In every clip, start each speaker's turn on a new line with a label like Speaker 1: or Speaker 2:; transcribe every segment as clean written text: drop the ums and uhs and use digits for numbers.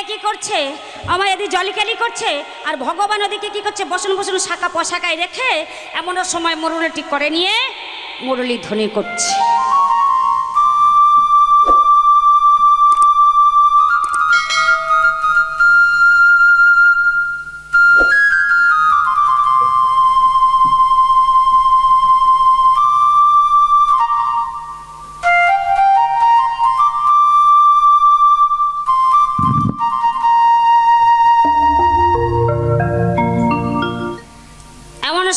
Speaker 1: কি করছে, আমায় এদিকে জলিকালি করছে, আর ভগবান ওদিকে কি করছে, বসন বসন শাখা পোশাকায় রেখে এমন সময় মুরলিটি করে নিয়ে মুরলি ধ্বনি করছে।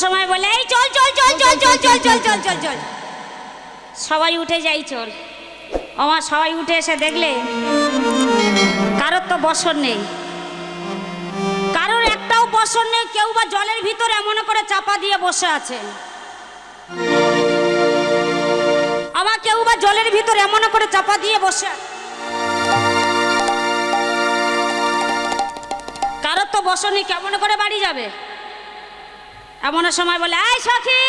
Speaker 1: সময় বলে এই চল চল চল চল চল চল চল চল চল চল, সবাই উঠে যাই চল। আমার সবাই উঠে এসে দেখলে কারোর তো বসন নেই, কারোর একটাও বসন নেই, কেউ বা জলের ভিতরে এমন করে চাপা দিয়ে বসে আছে। আবার কেউ বা জলের ভিতরে এমন করে চাপা দিয়ে বসে, কারোর তো বসন নেই, কেমন করে বাড়ি যাবে। এমন সময় বলে এই সখী,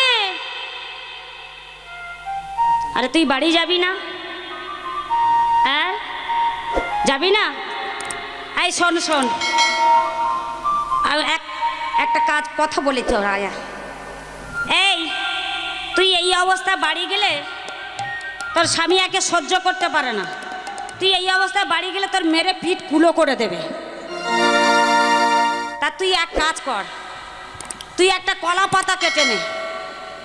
Speaker 1: আরে তুই বাড়ি যাবি না? হ্যাঁ যাবি না? এই শোন শোন, একটা কাজ কথা বলি তোর আয়া। এই তুই এই অবস্থা বাড়ি গেলে তোর স্বামী একে সহ্য করতে পারে না, তুই এই অবস্থায় বাড়ি গেলে তোর মেরে পিঠ কুলো করে দেবে। তা তুই এক কাজ কর, তুই একটা কলা পাতা কেটে নে,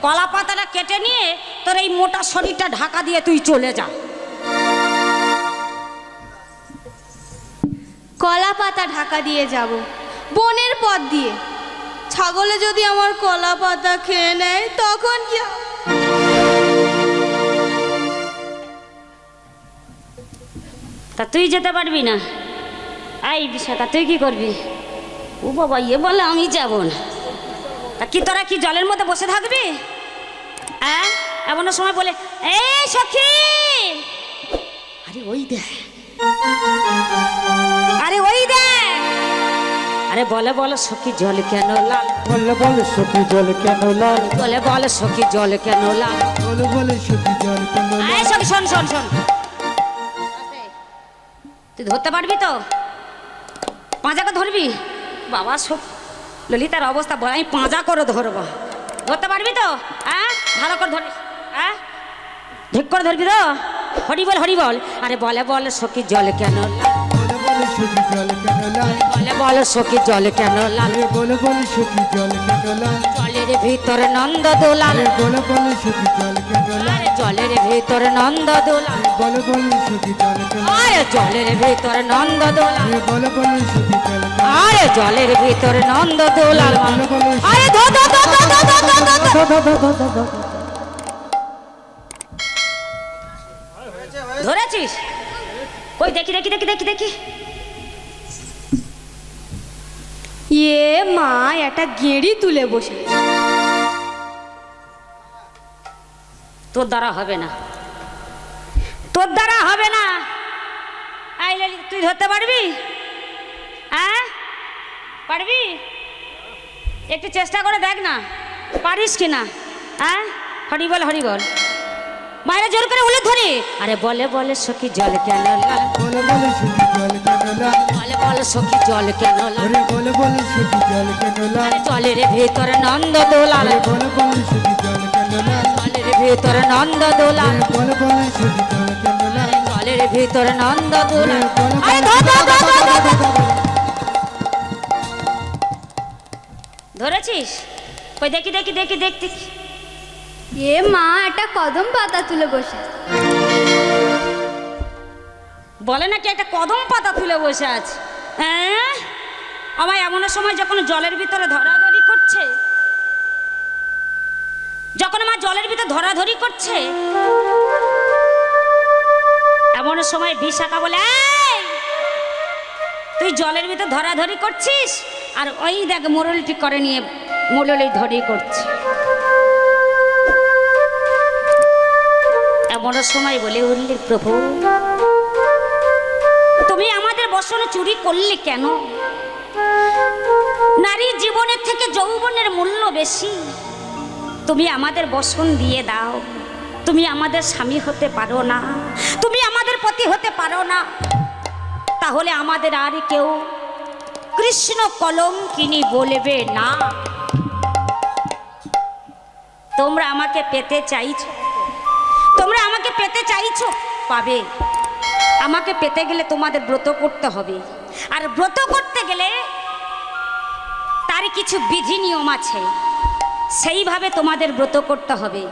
Speaker 1: কলা পাতাটা কেটে নিয়ে তোর এই মোটা শরীরটা ঢাকা দিয়ে তুই চলে যা।
Speaker 2: কলা পাতা ঢাকা দিয়ে যাব বনের পথ দিয়ে? ছাগলে যদি আমার কলা পাতা খেয়ে নেয় তখন কি?
Speaker 1: তা তুই যেতে পারবি না? এই বিশাখা তুই কি করবি? ও বাবা, ইয়ে বলে আমি যাব না। তা কি তোরা কি জলের মধ্যে বসে থাকবি? হ্যাঁ এমন সময় বলে এই সখী, আরে ওই দেখ, আরে ওই দেখ, আরে বলে বলে সখী জল কেন লাল,
Speaker 3: বলে বলে সখী জল কেন লাল,
Speaker 1: বলে বলে সখী জল কেন লাল,
Speaker 3: বলে বলে সখী জল কেন লাল।
Speaker 1: এই সখী শোন শোন শোন, তুই ধরতে পারবি তো? পাঁজাকে ধরবি? বাবা সব ললিতার অবস্থা বলে, আমি পাঁজা করে ধরবো, ধরতে পারবি তো? হ্যাঁ ভালো করে ধরবি, হ্যাঁ ঠিক করে ধরবি তো? হরি বল হরি বল। আরে বলে বলে সখী জল কেন লাল,
Speaker 3: বলে বলে সখী জল কেন লাল,
Speaker 1: বলে বলে সখী জল কেন লাল,
Speaker 3: বলে বলে সখী জল কেন লাল,
Speaker 1: জলের ভিতরে নন্দ দোলাল,
Speaker 3: বলে বলে সখী জল কেন লাল,
Speaker 1: আরে জলের ভিতরে নন্দ দোলাল,
Speaker 3: বলে বলে সখী জল কেন লাল,
Speaker 1: আরে জলের ভিতরে নন্দ দোলাল,
Speaker 3: বলে বলে সখী জল কেন লাল,
Speaker 1: আরে জলের ভিতরে নন্দ দোলাল,
Speaker 3: বলে বলে
Speaker 1: আরে ধো ধো ধো ধো ধো ধো ধো ধো ধো। ধরেছিস? ওই দেখি দেখি দেখি দেখি দেখি,
Speaker 2: এ মা, একটা গেঁড়ি তুলে বসে।
Speaker 1: তোর দ্বারা হবে না, তোর দ্বারা হবে না। আইলে তুই ধরতে পারবি? হ্যাঁ পারবি? একটু চেষ্টা করে দেখ না, পারিস কি না? হ্যাঁ হরি বল হরি বল, মায়েরা জোর করে উলে ধরে। আরে বলে বলে সখী জল কেন লাল,
Speaker 3: বলে বলে সখী জল কেন লাল,
Speaker 1: বলে বলে সখী জল কেন লাল,
Speaker 3: বলে বলে সখী জল কেন লাল,
Speaker 1: জলের ভিতরে নন্দ দোলাল,
Speaker 3: বলে বলে সখী জল কেন লাল,
Speaker 1: জলের ভিতরে নন্দ দোলাল,
Speaker 3: বলে বলে সখী জল কেন লাল,
Speaker 1: জলের ভিতরে নন্দ দোলাল।
Speaker 3: বলে
Speaker 1: আরে ধর ধর ধর ধর ধর ধর ধর। ধরেছিস? ওই দেখি দেখি দেখি দেখ দেখি,
Speaker 2: এ মা, একটা কদম পাতা তুলে বসে।
Speaker 1: বলে নাকি একটা কদম পাতা তুলে বসে আছে। হ্যাঁ আমার এমন সময় যখন জলের ভিতরে ধরাধরি করছে, যখন আমার জলের ভিতরে ধরাধরি করছে, এমন সময় বিশাখা বলে এই তুই জলের ভিতর ধরাধরি করছিস, আর ওই দেখ মুরলিটি করে নিয়ে মুরলি ধরি করছে। এমন সময় বলে উঠলি প্রভু, তুমি আমাদের বসনে চুরি করলে কেন? নারীর জীবনের থেকে যৌবনের মূল্য বেশি, তুমি আমাদের বসন দিয়ে দাও। তুমি আমাদের স্বামী হতে পারো না, তুমি আমাদের পতি হতে পারো না। তাহলে আমাদের আর কেউ কৃষ্ণ কলঙ্কিনী বলবে না। তোমরা আমাকে পেতে চাইছো, তোমরা আমাকে পেতে চাইছো, পাবে। আমাকে পেতে গেলে তোমাদের ব্রত করতে হবে, আর ব্রত করতে গেলে তার কিছু বিধি নিয়ম আছে, সেইভাবে তোমাদের ব্রত করতে হবে।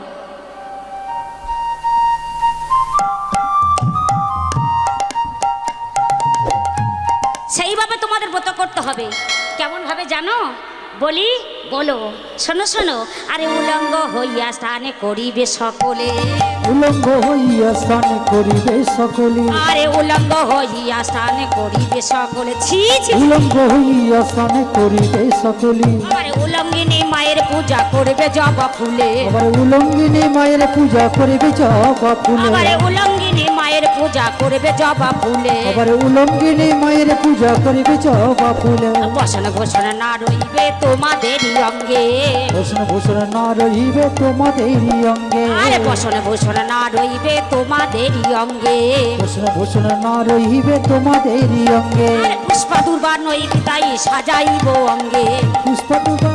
Speaker 1: সেইভাবে তোমাদের ব্রত করতে হবে। কেমন ভাবে জানো? বলি, বলো, শোনো শোনো। আরে উলঙ্গ হইয়া স্থানে করিবে সকলে,
Speaker 3: উলঙ্গ হইয়া স্নান করিবে সকলে,
Speaker 1: আরে উলঙ্গ হইয়া স্থানে করিবে সকলে। ছি ছি,
Speaker 3: উলঙ্গ হইয়া স্নান করিবে সকলে,
Speaker 1: আরে উলঙ্গিনী মায়ের পূজা করবে জবা ফুলে,
Speaker 3: আবার উলঙ্গিনী মায়ের পূজা করিবে জবা ফুলে,
Speaker 1: আরে উলঙ্গিনী মায়ের পূজা করবে জবা ফুলে।
Speaker 3: আবার উলঙ্গিনী মায়ের পূজা করিবে জবা ফুলে।
Speaker 1: বসন ভূষণ না রইবে তোমাদেরই অঙ্গে,
Speaker 3: বসন ভূষণ না রহিবে তোমাদেরই অঙ্গে,
Speaker 1: আরে বসন ভূষণ না রইবে তোমাদেরই অঙ্গে,
Speaker 3: বসন ভূষণ না রহিবে তোমাদেরই অঙ্গে,
Speaker 1: আরে পুষ্পা দুর্বার নই তাই সাজাইব অঙ্গে,
Speaker 3: পুষ্পটুকা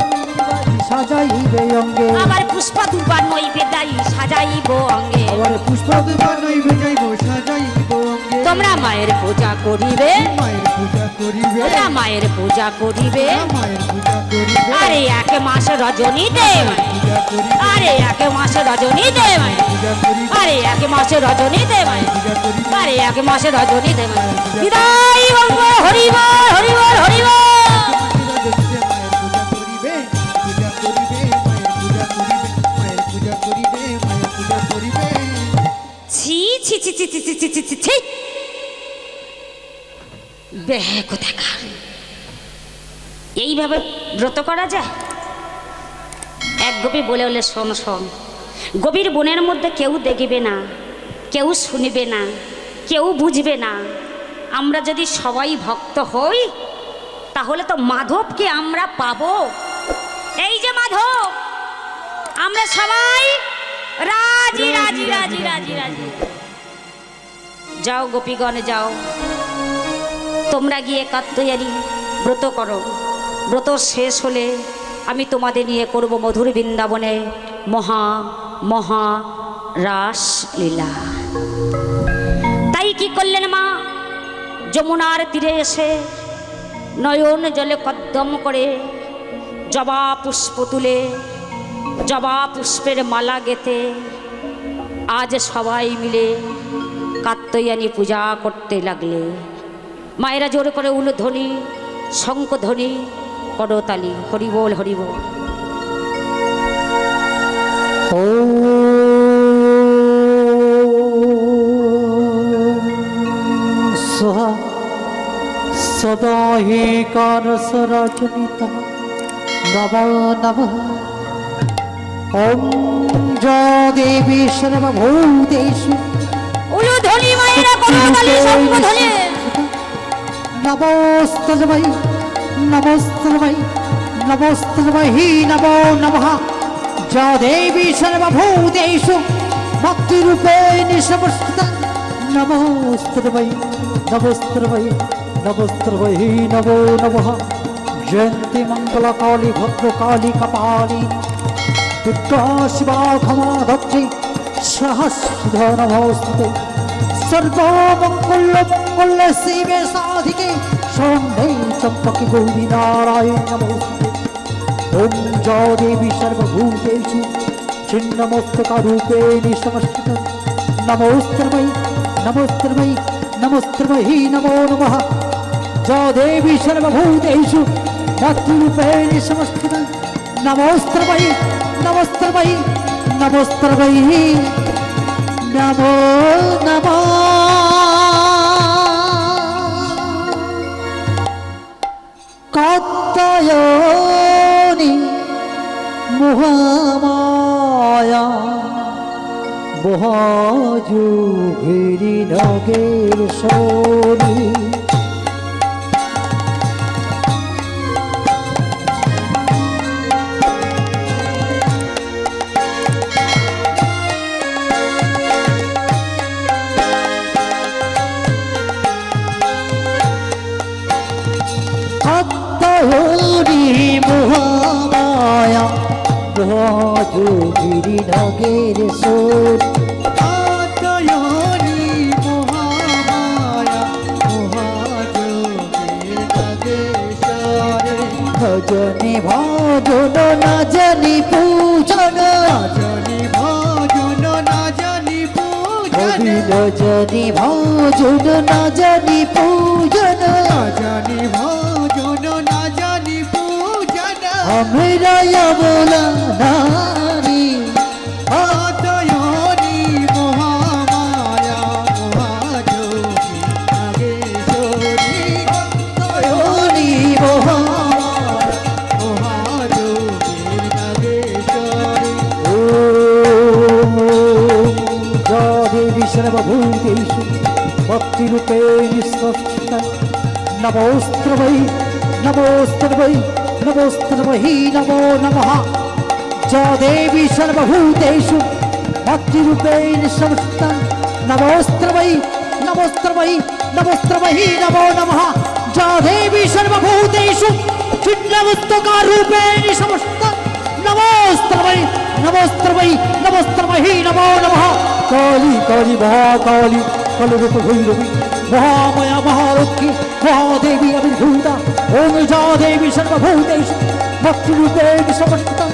Speaker 3: সাজাইবে অঙ্গে,
Speaker 1: আবার পুষ্পা দুর্বার নই বেদাই সাজাইব অঙ্গে।
Speaker 3: আবার পুষ্পটুকা নইবে যাইব সাজাইব অঙ্গে।
Speaker 1: তোমরা মায়ের পূজা করিবে,
Speaker 3: মায়ের পূজা করিবে,
Speaker 1: তোমরা মায়ের পূজা করিবে,
Speaker 3: মায়ের পূজা করিবে,
Speaker 1: আরে এক মাস রজনী দেব,
Speaker 3: পূজা করিবে,
Speaker 1: আরে এক মাস রজনী দেব,
Speaker 3: পূজা করিবে,
Speaker 1: আরে এক মাসে রজনী দেব,
Speaker 3: পূজা করিবে,
Speaker 1: আরে এক মাসে রজনী দেব। বিদায় বঙ্গ হরিব হরিব হরিব।
Speaker 3: পূজা করিবে, পূজা করিবে, মায়ের পূজা করিবে, মায়ের পূজা করিবে, মায়ের পূজা করিবে।
Speaker 1: ছি ছি ছি ছি ছি ছি ছি ছি ছি ছি। বেহে কোথাকার, এইভাবে ব্রত করা যায়? এক গোপী বলে বলে শোন শোন, গভীর বনের মধ্যে কেউ দেখবে না, কেউ শুনবে না, কেউ বুঝবে না। আমরা যদি সবাই ভক্ত হই তাহলে তো মাধবকে আমরা পাবো। এই যে মাধব, আমরা সবাই রাজি রাজি রাজি রাজি রাজি। যাও গোপীগণ যাও, তোমরা গিয়ে কাত্যায়নী ব্রত করো। ব্রত শেষ হলে আমি তোমাদের নিয়ে করব মধুর বৃন্দাবনে মহা মহা রাসলীলা। তাই কি করলেন মা? যমুনার তীরে এসে নয়ন জলে কদ্দম করে জবা পুষ্প তুলে জবা পুষ্পের মালা গেঁথে আজ সবাই মিলে কাত্যায়নী পূজা করতে লাগলে। মায়েরা জোর করে উলধ্বনি শঙ্খধ্বনি করতালি, হরিবোল হরিবোল।
Speaker 3: सदा हि कारसरचनिता नमो नमः। ॐ जय देवी सर्वभूतेषु
Speaker 1: উলধ্বনি মায়েরা করতালি শঙ্খধ্বনি।
Speaker 3: नमोस्तस्मै नमोस्तस्मै नमोस्तस्मै नमो नमः। जय देवी सर्वभूतेषु भक्तिरूपेण समस्थिता नमोस्तस्मै नमोस्तस्मै नमोस्तस्मै नमो नमः। जयन्ती मंगलकाली भद्रकाली कपाली दुर्गा शिवा क्षमा धत्रि सहस्रधा नमोस्तुते। सर्वमंगल शिवे साधिके शरण्ये चम्पके गौरी नारायण नमोस्तुते। ओम जय देवी सर्वभूतेषु छिन्नमस्तकरूपेण समस्थिता नमोस्तस्मै नमोस्तस्मै नमोस्तस्मै नमो नमः। जय देवी सर्वभूतेषु भक्तिरूपेण समस्थिता नमोस्तस्मै नमोस्तस्मै नमोस्तस्मै नमो नमः। कात्यायनी महामाया महाजुगिरी नगेर सोनी।
Speaker 4: আত্মহরি মহামায়া মহাযোগির নগের সোর
Speaker 3: আতয়নি মহামায়া মহাযোগের নাগেশ্বরে
Speaker 4: ভজনে ভজন না জানি পূজন
Speaker 3: জানি ভজন না জানি পূজন
Speaker 4: রজনী ভজন না জানি পূজন
Speaker 3: না জানি ভজন না জানি পূজন
Speaker 4: আমরা বলা নারী
Speaker 3: আতয়নি মহামায়া মহাযোগী নাগেশ্বরী
Speaker 4: হরি মহামায়া
Speaker 3: মহাযোগীর নাগেশ্বরী
Speaker 4: ॐ या देवी सर्वभूतेषु भक्तिरूपेण स्वस्था नमोऽस्त्रवै नमोऽस्त्रवै नमोऽस्त्रवै नमो नमः या देवी सर्वभूतेषु भक्तिरूपेण स्वस्था नमोऽस्त्रवै नमोऽस्त्रवै नमोऽस्त्रवै नमो नमः या देवी सर्वभूतेषु चिन्नवस्तुकारूपेण समस्ता नमोस्त्रवै नमोस्त्रवै नमोस्त्रवै नमो नमः काली काली महाकाली कलरूप भैरवी महामाया महालक्ष्मी महादेवी अभिभूता ओम जा देवी सर्वभूतेषु भक्तिरूपेण समस्ता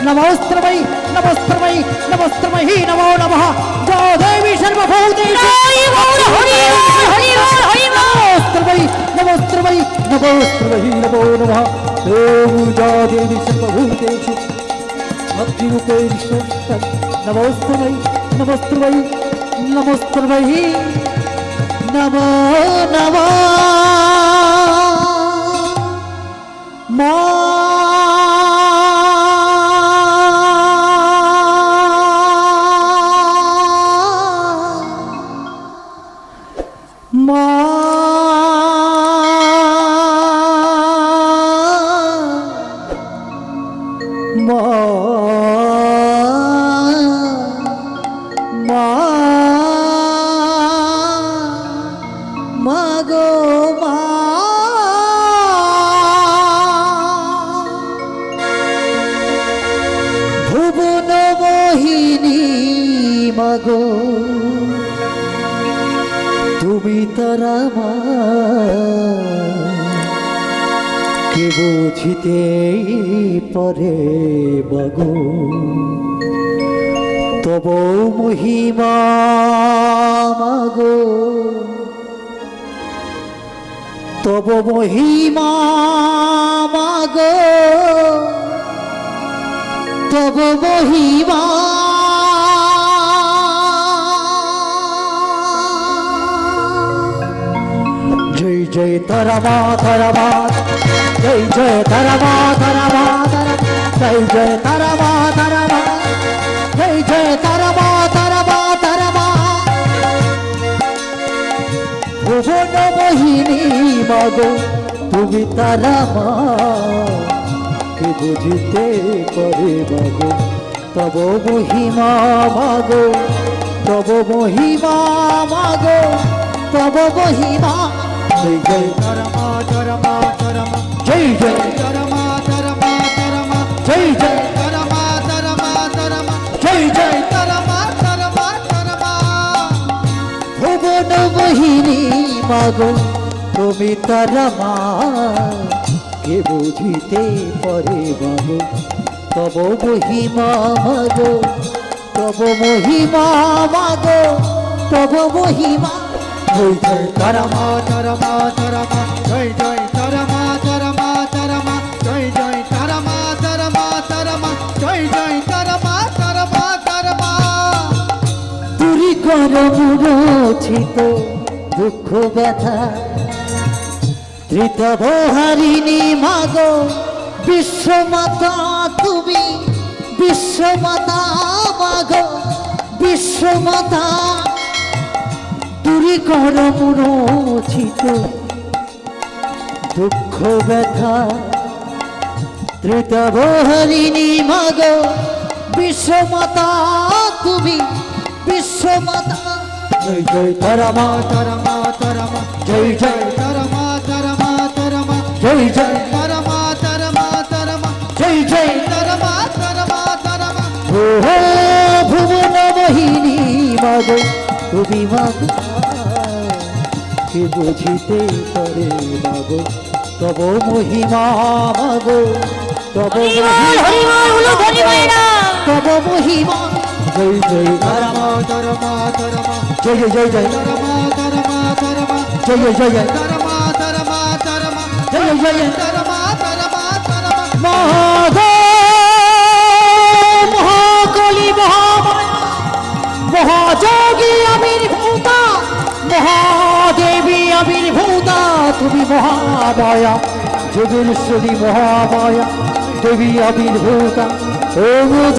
Speaker 4: नमोस्त्रवै नमोस्त्रवै नमोस्त्रवै नमो नमः जा देवी सर्वभूतेषु नमोस्त्रवै नमोस्त्रवै नमोस्त्रवै नमो नमः ओम जा देवी सर्वभूतेषु भक्तिरूपेण समस्ता नमोस्त्रवै नमोस्त्रवै नमोस्त्रवै नमो नमः মাগো মা ভুবন মোহিনী মাগো তুমি তারা মা কে বুঝিতে পরে মাগো তব মহিমা মাগো তব মহিমা মাগো তব মহিমা জয় জয় তারা মা তারা মা জয় জয় তারা মা তারা মা জয় জয় তারা মা তারা মা জয় জয় তারা মা তারা মা তারা মা ভুবন মোহিনী মাগো তুমি তারা মা কে বুঝিতে পারে মাগো তব মহিমা মাগো তব মহিমা মাগো তব মহিমা জয় জয়
Speaker 3: ধর্মা ধর্মা ধর্মা
Speaker 4: জয় জয়
Speaker 3: ধর্মা ধর্মা ধর্মা
Speaker 4: জয় জয়
Speaker 3: ধর্মা ধর্মা ধর্মা
Speaker 4: জয় জয়
Speaker 3: ধর্মা ধর্মা ধর্মা
Speaker 4: ভুবন মোহিনী মাগো তুমি তারা মা কে বুঝিতে পারে মাগো তব মহিমা মাগো তব মহিমা মাগো তব মহিমা জয় জয় তারা মা
Speaker 3: ধর্মা ধর্মা জয় জয় ধর্মা ধর্মা ধর্মা জয় জয় ধর্মা ধর্মা ধর্মা জয় জয় ধর্মা ধর্মা ধর্মা
Speaker 4: পুরি কর মুরছিত দুঃখ ব্যথা ধৃতবহারিণী মাগো বিশ্বমাতা তুমি বিশ্বমাতা মাগো বিশ্বমাতা দূরে কর মুরছিত দুঃখ ব্যথা ধৃতবহারিণী মাগো বিশ্বমাতা তুমি বিশ্বমাতা জয় জয় তারা মা
Speaker 3: ধর্মা ধর্মা
Speaker 4: জয় জয়
Speaker 3: ধর্মা ধর্মা ধর্মা
Speaker 4: জয় জয়
Speaker 3: তারা মা তারা মা তারা মা
Speaker 4: জয় জয়
Speaker 3: তারা মা তারা মা তারা মা
Speaker 4: ও ভুবন মোহিনী মাগো তুমি মাগো কে বুঝিতে পারে মাগো তব মহিমা মাগো তব মহিমা তব মহিমা জয় জয়
Speaker 3: তারা মা তারা মা তারা মা
Speaker 4: জয় জয় জয় জয়
Speaker 3: তারা মা তারা মা তারা মা
Speaker 4: জয় জয় জয় জয়
Speaker 3: তারা মা তারা মা তারা মা
Speaker 4: জয় জয় জয় জয়
Speaker 3: তারা মা তারা মা তারা মা
Speaker 4: মহাগো মহাকলি মহাযোগী আবির্ভূতা মহাদেবী আবির্ভূতা তুমি মহামায়া যোগেশ্বরী মহামায়া দেবী আবির্ভূতা ও